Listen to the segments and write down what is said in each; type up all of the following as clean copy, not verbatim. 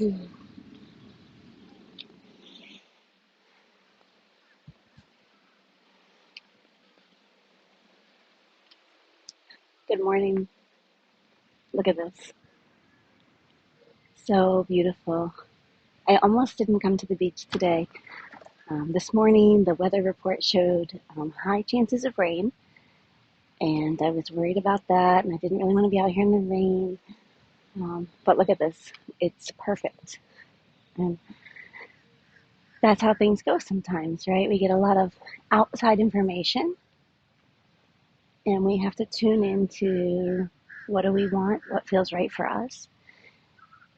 Good morning. Look at this. So beautiful. I almost didn't come to the beach today. This morning, the weather report showed high chances of rain, and I was worried about that, and I didn't really want to be out here in the rain. But look at this. It's perfect. And that's how things go sometimes, right? We get a lot of outside information, and we have to tune into what do we want, what feels right for us.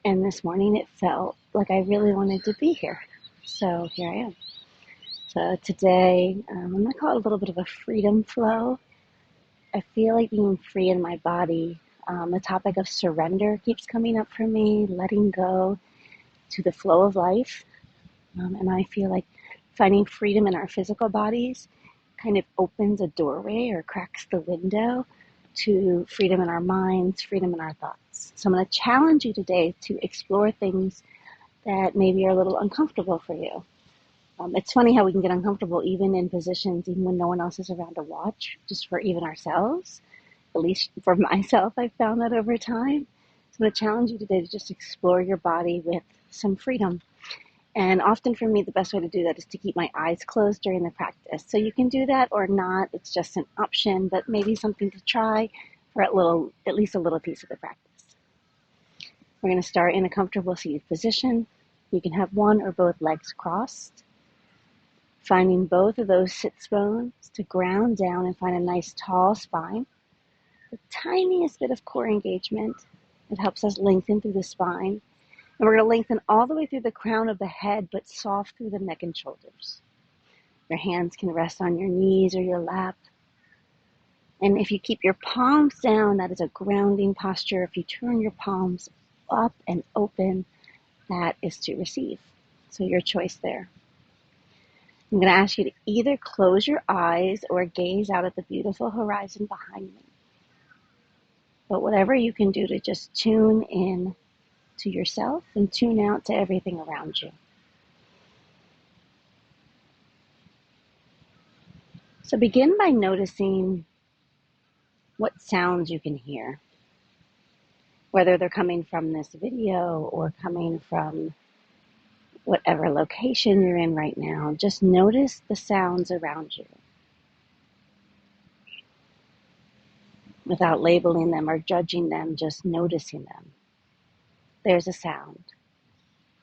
And this morning, it felt like I really wanted to be here. So here I am. So today, I'm going to call it a little bit of a freedom flow. I feel like being free in my body. The topic of surrender keeps coming up for me, letting go to the flow of life. And I feel like finding freedom in our physical bodies kind of opens a doorway or cracks the window to freedom in our minds, freedom in our thoughts. So I'm going to challenge you today to explore things that maybe are a little uncomfortable for you. It's funny how we can get uncomfortable even in positions, even when no one else is around to watch, just for even ourselves. At least for myself, I've found that over time. So I'm going to challenge you today to just explore your body with some freedom. And often for me, the best way to do that is to keep my eyes closed during the practice. So you can do that or not. It's just an option, but maybe something to try for at least a little piece of the practice. We're going to start in a comfortable seated position. You can have one or both legs crossed. Finding both of those sits bones to ground down and find a nice tall spine. The tiniest bit of core engagement. It helps us lengthen through the spine. And we're going to lengthen all the way through the crown of the head, but soft through the neck and shoulders. Your hands can rest on your knees or your lap. And if you keep your palms down, that is a grounding posture. If you turn your palms up and open, that is to receive. So your choice there. I'm going to ask you to either close your eyes or gaze out at the beautiful horizon behind me. But whatever you can do to just tune in to yourself and tune out to everything around you. So begin by noticing what sounds you can hear, whether they're coming from this video or coming from whatever location you're in right now. Just notice the sounds around you without labeling them or judging them, just noticing them. There's a sound.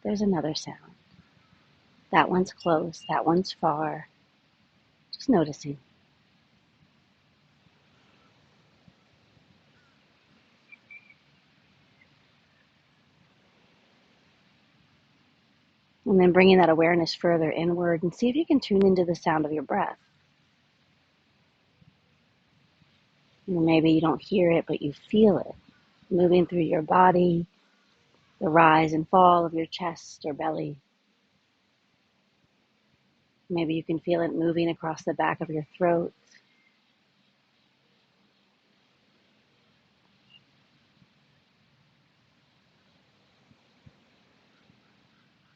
There's another sound. That one's close. That one's far. Just noticing. And then bringing that awareness further inward and see if you can tune into the sound of your breath. Maybe you don't hear it, but you feel it moving through your body, the rise and fall of your chest or belly. Maybe you can feel it moving across the back of your throat.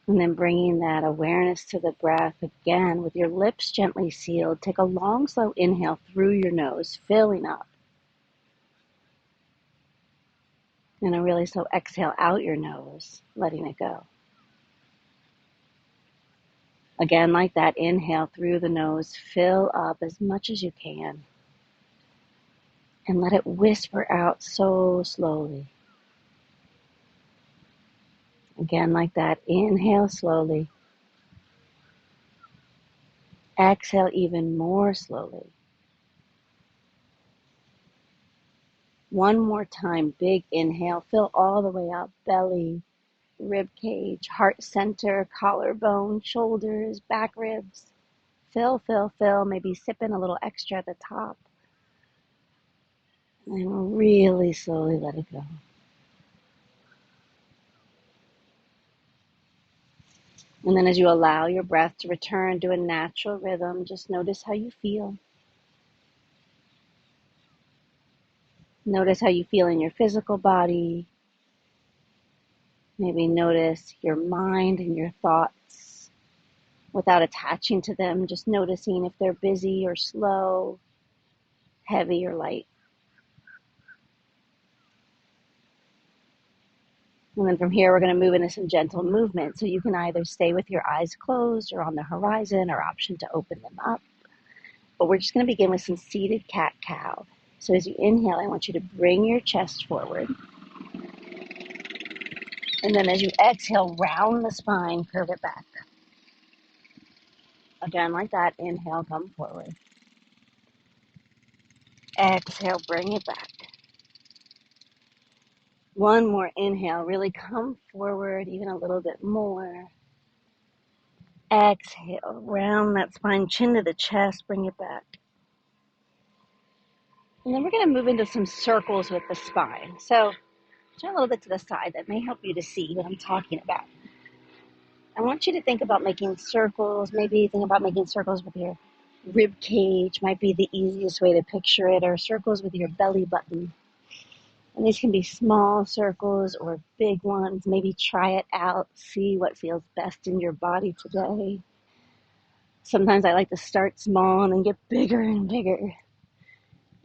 And then bringing that awareness to the breath again with your lips gently sealed. Take a long, slow inhale through your nose, filling up. And a really slow exhale out your nose, letting it go. Again, like that, inhale through the nose, fill up as much as you can. And let it whisper out so slowly. Again, like that, inhale slowly. Exhale even more slowly. One more time, big inhale, fill all the way up, belly, rib cage, heart center, collarbone, shoulders, back ribs. Fill, fill, fill, maybe sip in a little extra at the top. And really slowly let it go. And then as you allow your breath to return to a natural rhythm, just notice how you feel. Notice how you feel in your physical body. Maybe notice your mind and your thoughts without attaching to them, just noticing if they're busy or slow, heavy or light. And then from here, we're going to move into some gentle movement. So you can either stay with your eyes closed or on the horizon, or option to open them up. But we're just going to begin with some seated cat-cow. So as you inhale, I want you to bring your chest forward. And then as you exhale, round the spine, curve it back. Again, like that. Inhale, come forward. Exhale, bring it back. One more inhale, really come forward even a little bit more. Exhale, round that spine, chin to the chest, bring it back. And then we're going to move into some circles with the spine. So turn a little bit to the side. That may help you to see what I'm talking about. I want you to think about making circles. Maybe think about making circles with your rib cage. Might be the easiest way to picture it. Or circles with your belly button. And these can be small circles or big ones. Maybe try it out. See what feels best in your body today. Sometimes I like to start small and then get bigger and bigger.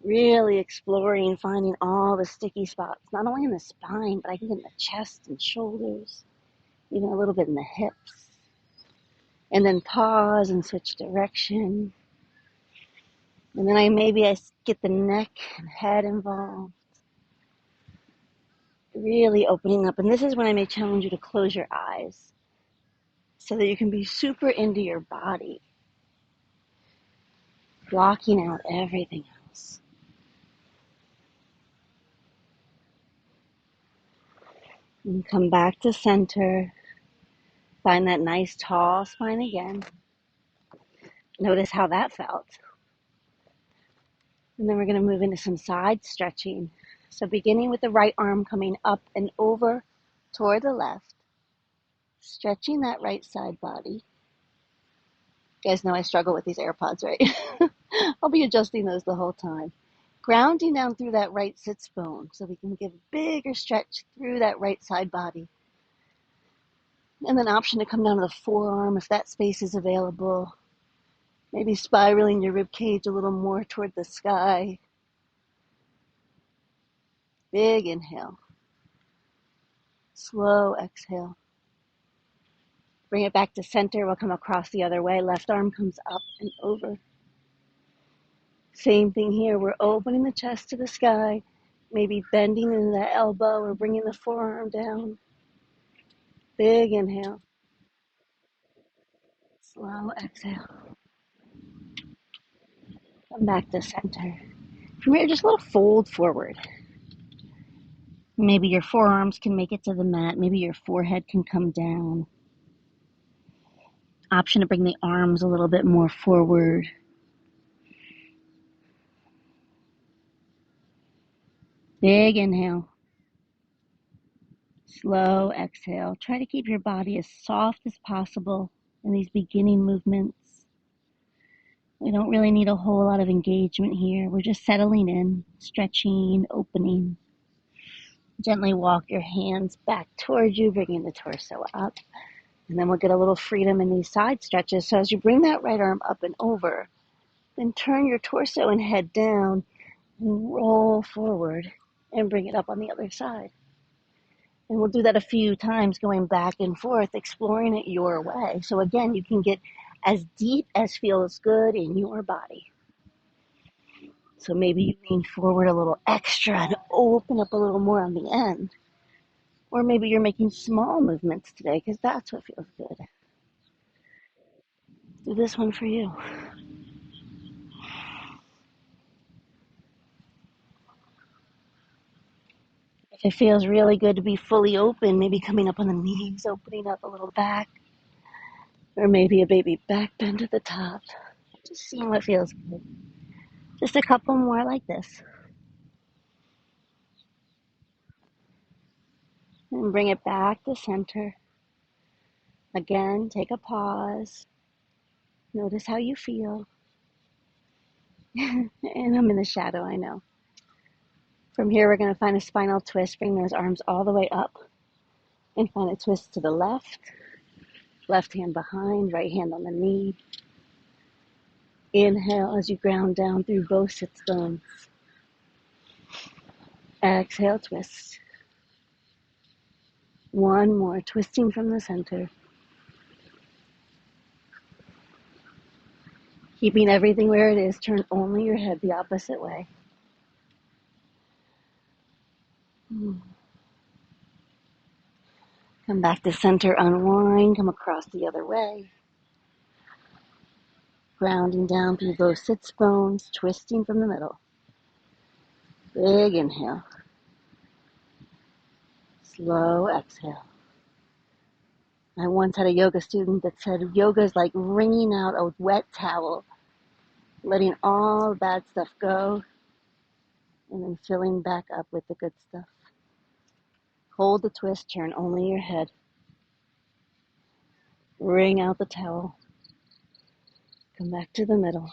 Really exploring, finding all the sticky spots, not only in the spine, but I can get in the chest and shoulders, even a little bit in the hips. And then pause and switch direction. And then I get the neck and head involved. Really opening up. And this is when I may challenge you to close your eyes so that you can be super into your body, blocking out everything else. And come back to center. Find that nice tall spine again. Notice how that felt. And then we're going to move into some side stretching. So beginning with the right arm coming up and over toward the left, stretching that right side body. You guys know I struggle with these AirPods, right? I'll be adjusting those the whole time. Grounding down through that right sits bone so we can give a bigger stretch through that right side body. And then option to come down to the forearm if that space is available. Maybe spiraling your rib cage a little more toward the sky. Big inhale. Slow exhale. Bring it back to center. We'll come across the other way. Left arm comes up and over. Same thing here. We're opening the chest to the sky. Maybe bending in the elbow or bringing the forearm down. Big inhale. Slow exhale. Come back to center. From here, just a little fold forward. Maybe your forearms can make it to the mat. Maybe your forehead can come down. Option to bring the arms a little bit more forward. Big inhale. Slow exhale. Try to keep your body as soft as possible in these beginning movements. We don't really need a whole lot of engagement here. We're just settling in, stretching, opening. Gently walk your hands back towards you, bringing the torso up. And then we'll get a little freedom in these side stretches. So as you bring that right arm up and over, then turn your torso and head down and roll forward and bring it up on the other side. And we'll do that a few times, going back and forth, exploring it your way. So again, you can get as deep as feels good in your body. So maybe you lean forward a little extra and open up a little more on the end. Or maybe you're making small movements today because that's what feels good. Do this one for you. If it feels really good to be fully open, maybe coming up on the knees, opening up a little back. Or maybe a baby back bend at the top. Just seeing what feels good. Just a couple more like this. And bring it back to center. Again, take a pause. Notice how you feel. And I'm in the shadow, I know. From here, we're going to find a spinal twist. Bring those arms all the way up. And find a twist to the left. Left hand behind, right hand on the knee. Inhale as you ground down through both sits bones. Exhale, twist. One more, twisting from the center. Keeping everything where it is, turn only your head the opposite way. Come back to center, unwind, come across the other way. Grounding down through both sits bones, twisting from the middle. Big inhale. Slow exhale. I once had a yoga student that said yoga is like wringing out a wet towel, letting all the bad stuff go, and then filling back up with the good stuff. Hold the twist, turn only your head. Wring out the towel. Come back to the middle.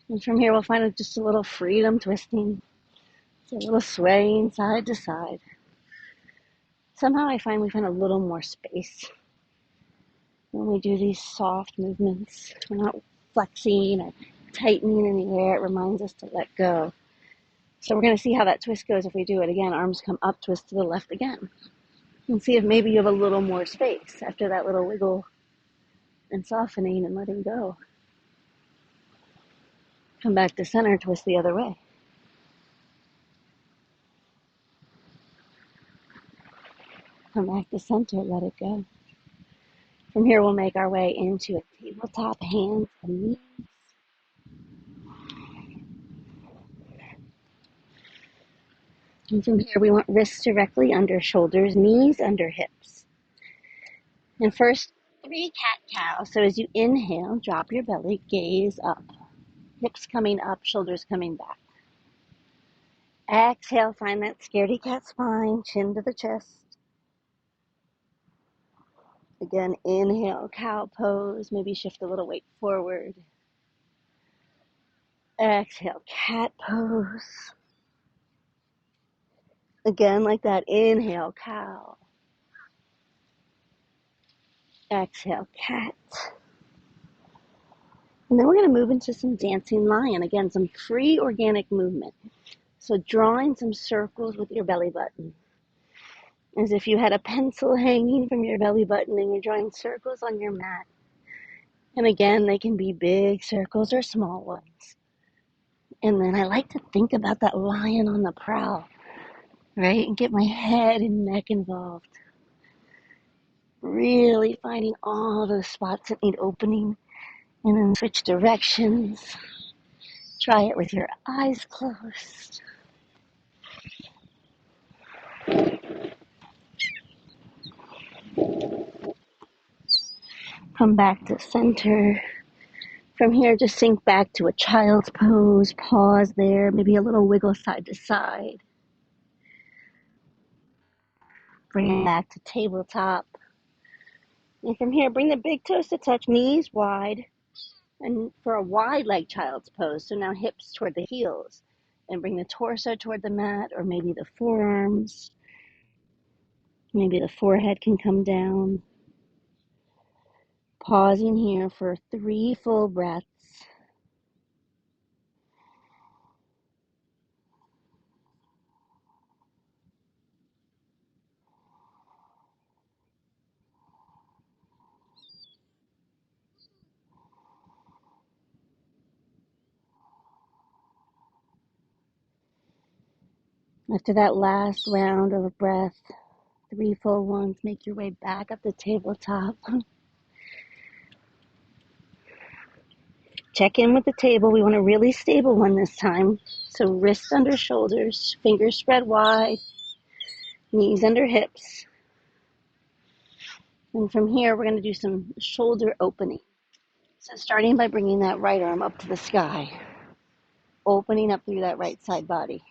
And from here we'll find just a little freedom twisting. It's a little swaying side to side. Somehow I find we find a little more space when we do these soft movements. We're not flexing or tightening in the air. It reminds us to let go. So we're going to see how that twist goes if we do it again. Arms come up, twist to the left again. And see if maybe you have a little more space after that little wiggle and softening and letting go. Come back to center, twist the other way. Come back to center, let it go. From here, we'll make our way into a tabletop, hands and knees. And from here, we want wrists directly under shoulders, knees under hips. And first, 3 cat-cow. So as you inhale, drop your belly, gaze up. Hips coming up, shoulders coming back. Exhale, find that scaredy cat spine, chin to the chest. Again, inhale, cow pose, maybe shift a little weight forward. Exhale, cat pose. Again, like that, inhale, cow. Exhale, cat. And then we're going to move into some dancing lion. Again, some free organic movement. So drawing some circles with your belly button. As if you had a pencil hanging from your belly button and you're drawing circles on your mat. And again, they can be big circles or small ones. And then I like to think about that lion on the prowl, right? And get my head and neck involved. Really finding all those spots that need opening. And then switch directions. Try it with your eyes closed. Come back to center. From here, just sink back to a child's pose. Pause there. Maybe a little wiggle side to side. Bring it back to tabletop. And from here, bring the big toes to touch, knees wide. And for a wide leg child's pose. So now hips toward the heels. And bring the torso toward the mat, or maybe the forearms. Maybe the forehead can come down. Pausing here for 3 full breaths. After that last round of breath, 3 full ones, make your way back up the tabletop. Check in with the table. We want a really stable one this time. So wrists under shoulders, fingers spread wide, knees under hips. And from here, we're going to do some shoulder opening. So starting by bringing that right arm up to the sky, opening up through that right side body.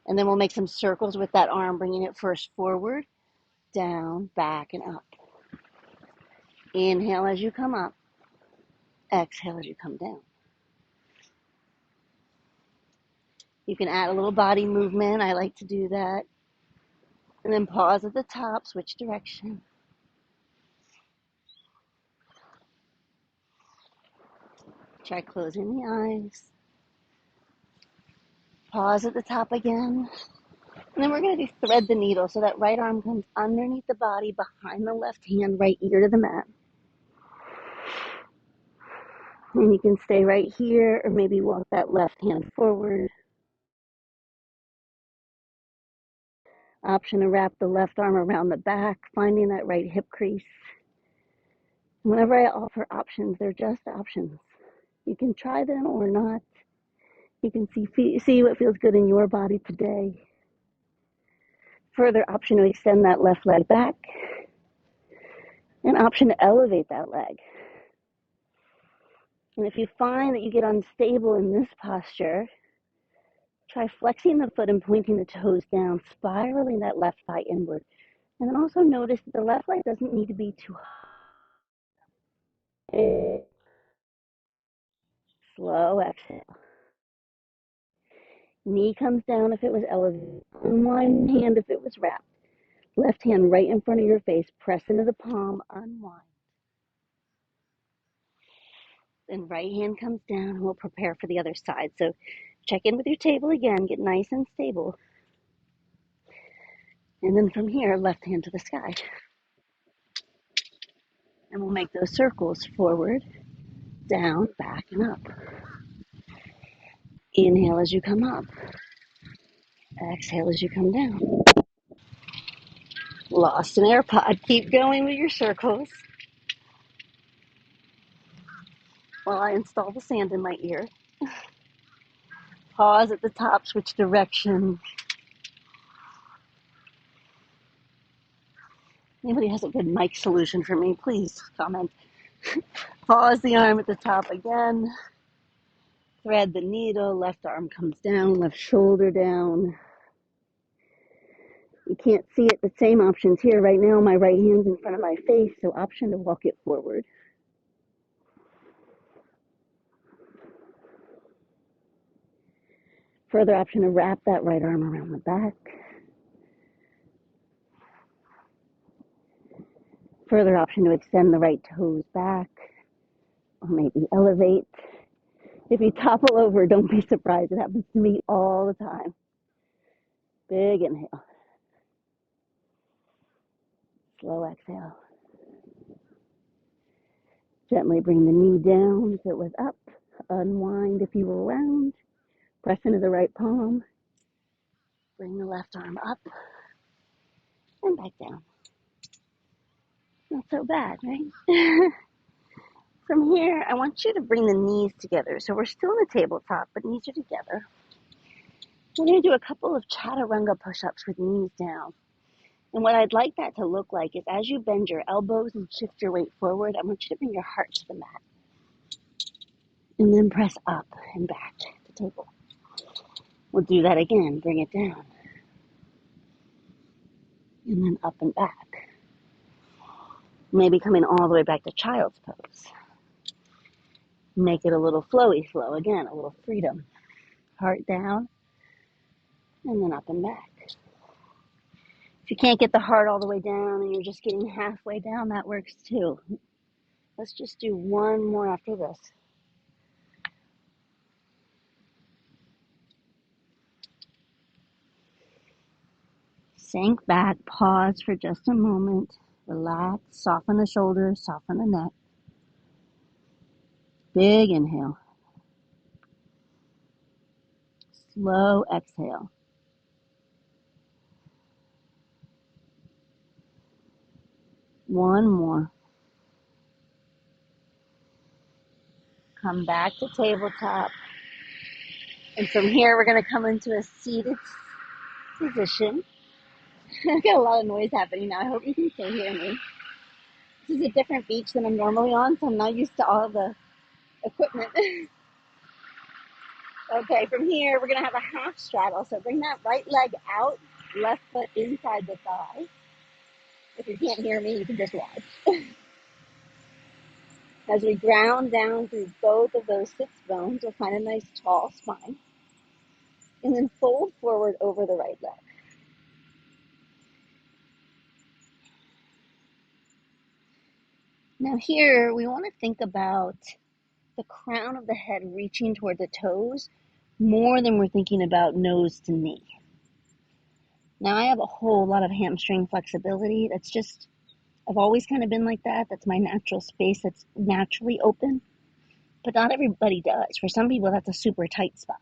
And then we'll make some circles with that arm, bringing it first forward, down, back, and up. Inhale as you come up. Exhale as you come down. You can add a little body movement. I like to do that. And then pause at the top, switch direction. Try closing the eyes. Pause at the top again. And then we're going to do thread the needle, so that right arm comes underneath the body, behind the left hand, right ear to the mat. And you can stay right here, or maybe walk that left hand forward. Option to wrap the left arm around the back, finding that right hip crease. Whenever I offer options, they're just options. You can try them or not. You can see what feels good in your body today. Further option to extend that left leg back. An option to elevate that leg. And if you find that you get unstable in this posture, try flexing the foot and pointing the toes down, spiraling that left thigh inward. And then also notice that the left leg doesn't need to be too high. Slow exhale. Knee comes down if it was elevated. Unwind hand if it was wrapped. Left hand right in front of your face. Press into the palm. Unwind. Then right hand comes down and we'll prepare for the other side. So check in with your table again. Get nice and stable. And then from here, left hand to the sky. And we'll make those circles forward, down, back, and up. Inhale as you come up. Exhale as you come down. Lost an AirPod. Keep going with your circles while I install the sand in my ear. Pause at the top, switch direction. Anybody has a good mic solution for me, please comment. Pause the arm at the top again. Thread the needle, left arm comes down, left shoulder down. You can't see it, the same options here. Right now, my right hand's in front of my face, so option to walk it forward. Further option to wrap that right arm around the back. Further option to extend the right toes back, or maybe elevate. If you topple over, don't be surprised. It happens to me all the time. Big inhale. Slow exhale. Gently bring the knee down if it was up. Unwind if you were round. Press into the right palm. Bring the left arm up and back down. Not so bad, right? From here, I want you to bring the knees together. So we're still on the tabletop, but knees are together. We're going to do a couple of chaturanga push-ups with knees down. And what I'd like that to look like is as you bend your elbows and shift your weight forward, I want you to bring your heart to the mat. And then press up and back to the table. We'll do that again. Bring it down. And then up and back. Maybe coming all the way back to child's pose. Make it a little flowy flow. Again, a little freedom. Heart down. And then up and back. If you can't get the heart all the way down and you're just getting halfway down, that works too. Let's just do one more after this. Sink back, pause for just a moment, relax, soften the shoulders, soften the neck. Big inhale. Slow exhale. One more. Come back to tabletop. And from here, we're going to come into a seated position. I've got a lot of noise happening now. I hope you can still hear me. This is a different beach than I'm normally on, so I'm not used to all the equipment. Okay, from here, we're going to have a half straddle. So bring that right leg out, left foot inside the thigh. If you can't hear me, you can just watch. As we ground down through both of those sits bones, we'll find a nice tall spine. And then fold forward over the right leg. Now here, we want to think about the crown of the head reaching toward the toes more than we're thinking about nose to knee. Now I have a whole lot of hamstring flexibility. I've always kind of been like that. That's my natural space that's naturally open, but not everybody does. For some people, that's a super tight spot.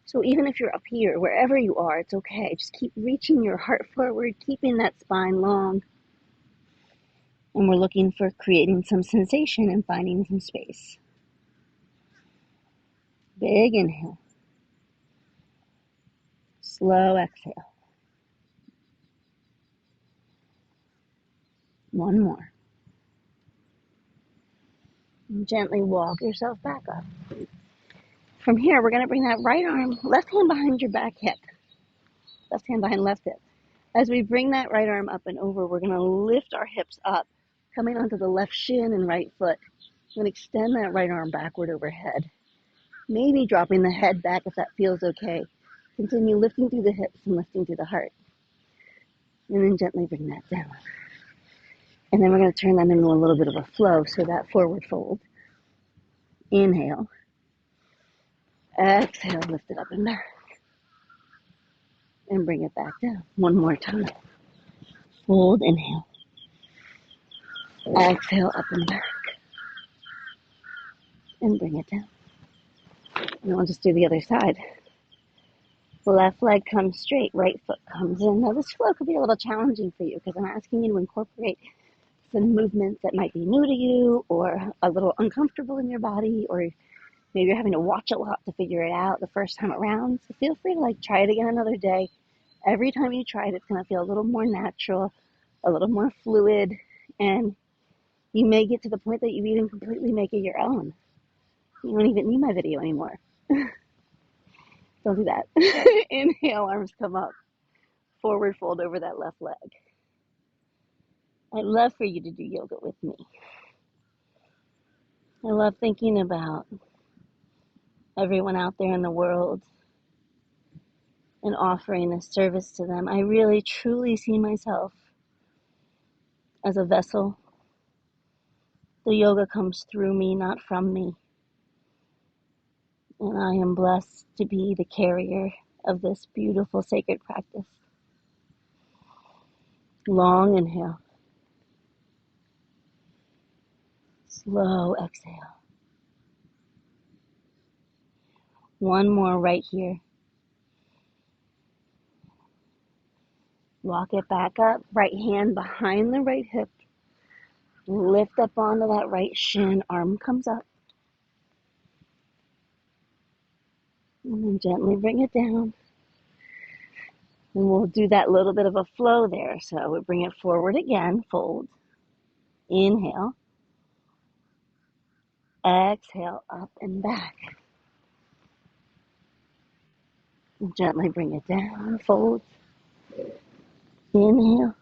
So even if you're up here, wherever you are, it's okay. Just keep reaching your heart forward, keeping that spine long. And we're looking for creating some sensation and finding some space. Big inhale. Slow exhale. One more. And gently walk yourself back up. From here, we're going to bring that right arm, left hand behind your back hip. Left hand behind left hip. As we bring that right arm up and over, we're going to lift our hips up, coming onto the left shin and right foot. And extend that right arm backward overhead. Maybe dropping the head back if that feels okay. Continue lifting through the hips and lifting through the heart. And then gently bring that down. And then we're going to turn that into a little bit of a flow, so that forward fold. Inhale. Exhale, lift it up and back. And bring it back down. One more time. Hold, inhale. Exhale, up and back. And bring it down. And I'll just do the other side. Left leg comes straight, right foot comes in. Now this flow could be a little challenging for you because I'm asking you to incorporate some movements that might be new to you or a little uncomfortable in your body, or maybe you're having to watch a lot to figure it out the first time around. So feel free to try it again another day. Every time you try it, it's going to feel a little more natural, a little more fluid, and you may get to the point that you even completely make it your own. You don't even need my video anymore. Don't do that. Inhale, arms come up. Forward fold over that left leg. I'd love for you to do yoga with me. I love thinking about everyone out there in the world and offering a service to them. I really, truly see myself as a vessel. The yoga comes through me, not from me. And I am blessed to be the carrier of this beautiful sacred practice. Long inhale. Slow exhale. One more right here. Walk it back up. Right hand behind the right hip. Lift up onto that right shin. Arm comes up. And then gently bring it down. And we'll do that little bit of a flow there. So we bring it forward again. Fold. Inhale. Exhale, up and back. And gently bring it down. Fold. Inhale.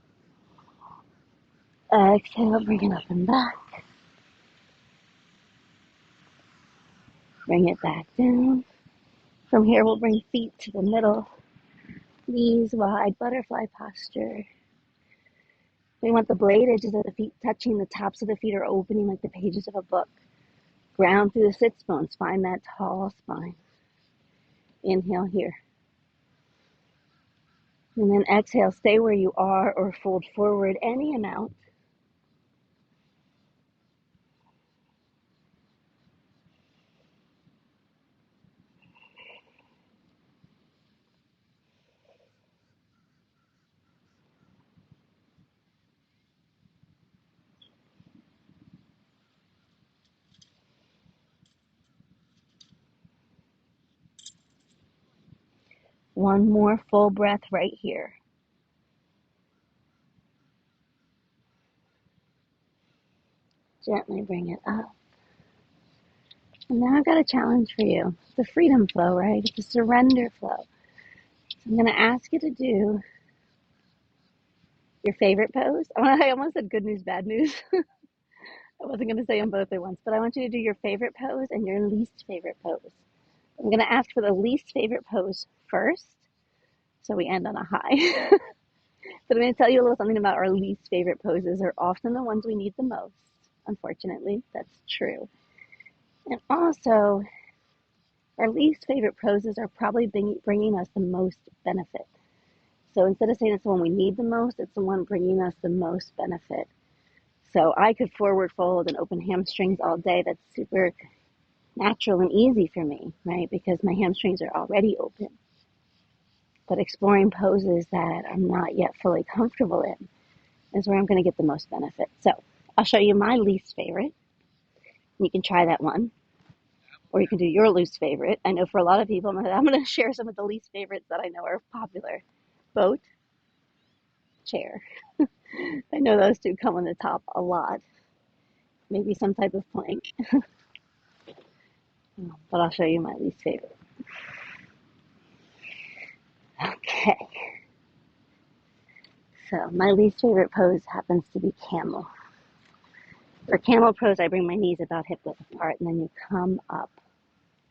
Exhale, bring it up and back. Bring it back down. From here, we'll bring feet to the middle. Knees wide, butterfly posture. We want the blade edges of the feet touching. The tops of the feet are opening like the pages of a book. Ground through the sits bones. Find that tall spine. Inhale here. And then exhale, stay where you are or fold forward any amount. One more full breath right here. Gently bring it up. And now I've got a challenge for you. It's a freedom flow, right? It's a surrender flow. So I'm going to ask you to do your favorite pose. I almost said good news, bad news. I wasn't going to say them both at once, but I want you to do your favorite pose and your least favorite pose. I'm going to ask for the least favorite pose first, so we end on a high. But I'm going to tell you a little something about our least favorite poses. They're often the ones we need the most. Unfortunately, that's true. And also, our least favorite poses are probably bringing us the most benefit. So instead of saying it's the one we need the most, it's the one bringing us the most benefit. So I could forward fold and open hamstrings all day. That's super natural and easy for me, right? Because my hamstrings are already open. But exploring poses that I'm not yet fully comfortable in is where I'm going to get the most benefit. So I'll show you my least favorite. You can try that one, or you can do your least favorite. I know for a lot of people, I'm going to share some of the least favorites that I know are popular. Boat, chair. I know those two come on the top a lot. Maybe some type of plank, but I'll show you my least favorite. Okay, so my least favorite pose happens to be camel. For camel pose, I bring my knees about hip width apart, and then you come up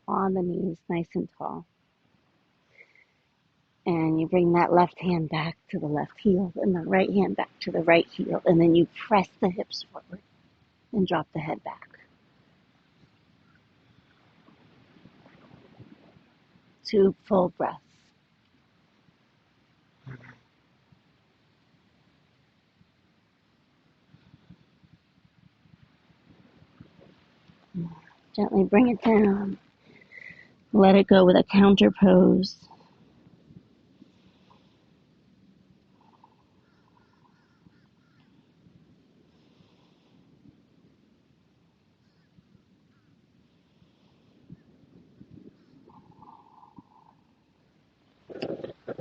on the knees nice and tall. And you bring that left hand back to the left heel and the right hand back to the right heel. And then you press the hips forward and drop the head back. 2 full breaths. Gently bring it down. Let it go with a counter pose.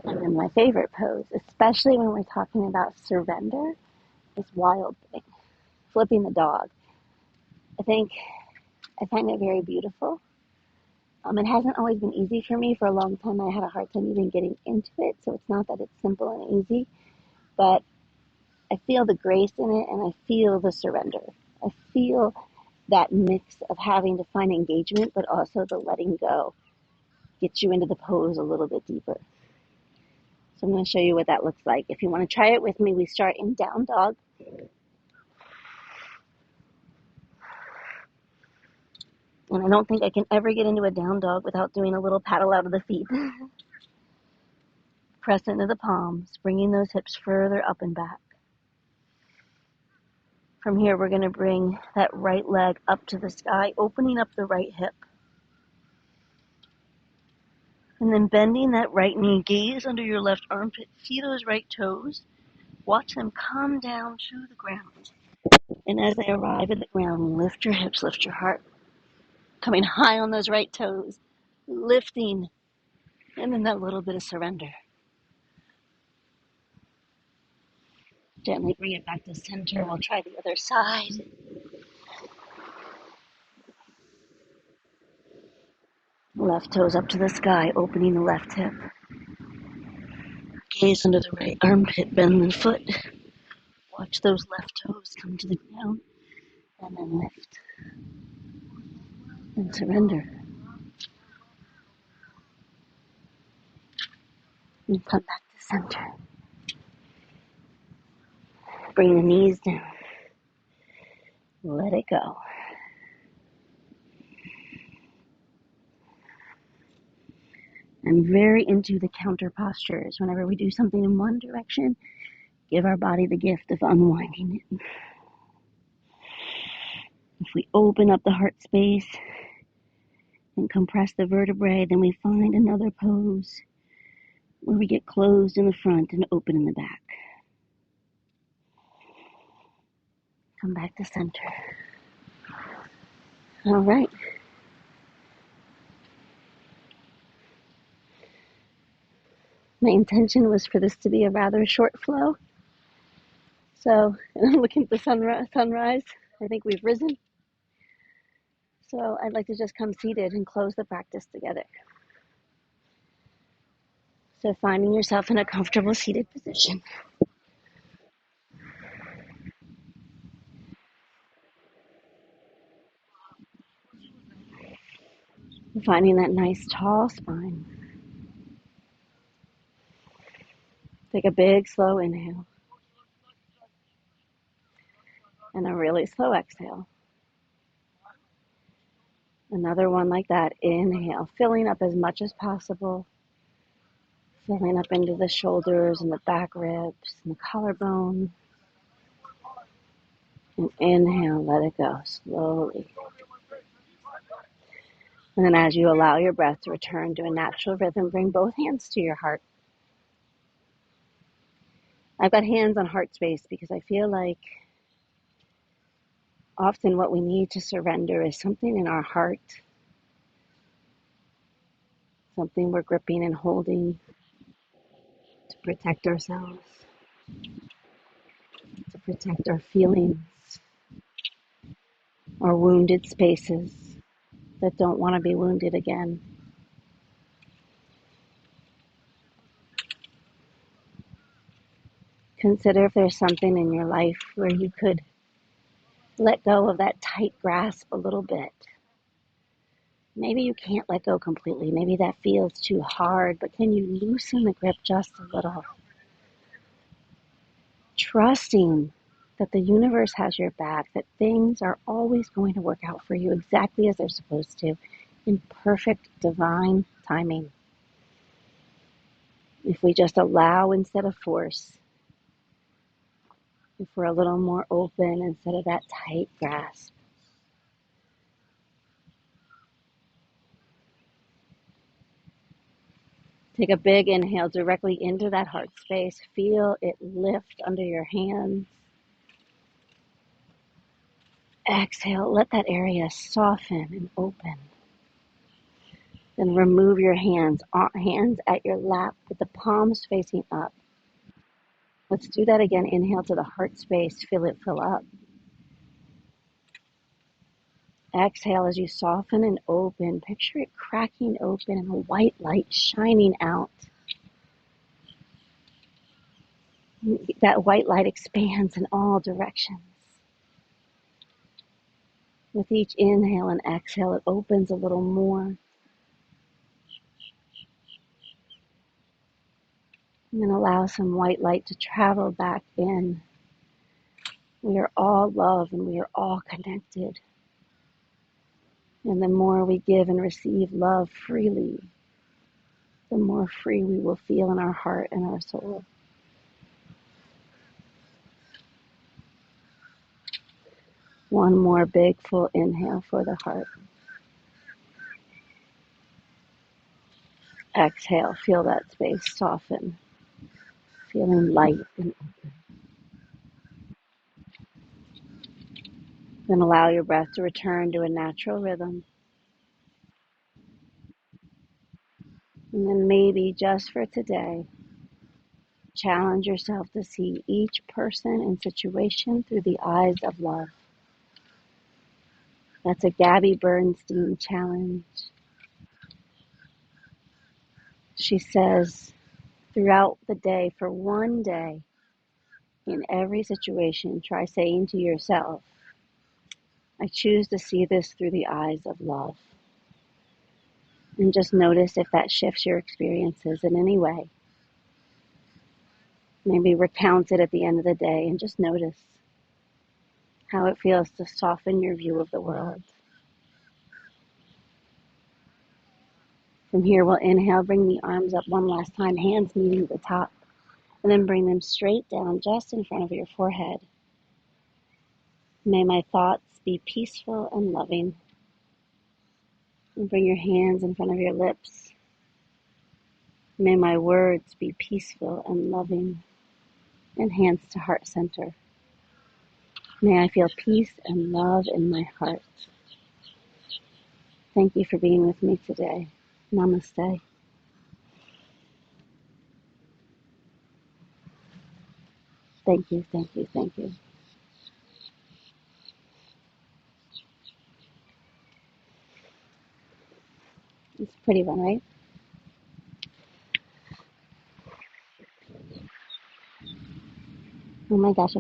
And then my favorite pose, especially when we're talking about surrender, is wild thing. Flipping the dog. I find it very beautiful. It hasn't always been easy for me. For a long time, I had a hard time even getting into it. So it's not that it's simple and easy, but I feel the grace in it and I feel the surrender. I feel that mix of having to find engagement, but also the letting go gets you into the pose a little bit deeper. So I'm going to show you what that looks like. If you want to try it with me, we start in down dog. And I don't think I can ever get into a down dog without doing a little paddle out of the feet. Press into the palms, bringing those hips further up and back. From here, we're going to bring that right leg up to the sky, opening up the right hip. And then bending that right knee, gaze under your left armpit, see those right toes, watch them come down to the ground. And as they arrive at the ground, lift your hips, lift your heart, coming high on those right toes, lifting, and then that little bit of surrender. Gently bring it back to center. We'll try the other side. Left toes up to the sky, opening the left hip. Gaze under the right armpit, bend the foot. Watch those left toes come to the ground, and then lift and surrender. And come back to center. Bring the knees down. Let it go. I'm very into the counter postures. Whenever we do something in one direction, give our body the gift of unwinding it. If we open up the heart space and compress the vertebrae, then we find another pose where we get closed in the front and open in the back. Come back to center. All right. My intention was for this to be a rather short flow. So, looking at the sunrise, I think we've risen. So I'd like to just come seated and close the practice together. So finding yourself in a comfortable seated position. Finding that nice tall spine. Take a big slow inhale. and a really slow exhale. Another one like that. Inhale, filling up as much as possible, filling up into the shoulders and the back ribs and the collarbone. And inhale, let it go slowly. And then as you allow your breath to return to a natural rhythm, bring both hands to your heart. I've got hands on heart space because I feel like often what we need to surrender is something in our heart, something we're gripping and holding to protect ourselves, to protect our feelings, our wounded spaces that don't want to be wounded again. Consider if there's something in your life where you could let go of that tight grasp a little bit. Maybe you can't let go completely. Maybe that feels too hard, but can you loosen the grip just a little? Trusting that the universe has your back, that things are always going to work out for you exactly as they're supposed to, in perfect divine timing. If we just allow instead of force, if we're a little more open instead of that tight grasp. Take a big inhale directly into that heart space. Feel it lift under your hands. Exhale, let that area soften and open. Then remove your hands at your lap with the palms facing up. Let's do that again. Inhale to the heart space. Feel it fill up. Exhale as you soften and open. Picture it cracking open and a white light shining out. That white light expands in all directions. With each inhale and exhale, it opens a little more. And then allow some white light to travel back in. We are all love and we are all connected. And the more we give and receive love freely, the more free we will feel in our heart and our soul. One more big full inhale for the heart. Exhale, feel that space soften, feeling light. And then allow your breath to return to a natural rhythm. And then maybe just for today, challenge yourself to see each person and situation through the eyes of love. That's a Gabby Bernstein challenge. She says, throughout the day, for one day, in every situation, try saying to yourself, I choose to see this through the eyes of love. And just notice if that shifts your experiences in any way. Maybe recount it at the end of the day and just notice how it feels to soften your view of the world. From here, we'll inhale, bring the arms up one last time, hands meeting at the top, and then bring them straight down just in front of your forehead. May my thoughts be peaceful and loving. And bring your hands in front of your lips. May my words be peaceful and loving. And hands to heart center. May I feel peace and love in my heart. Thank you for being with me today. Namaste. Thank you, thank you, thank you. It's a pretty one, right? Oh my gosh.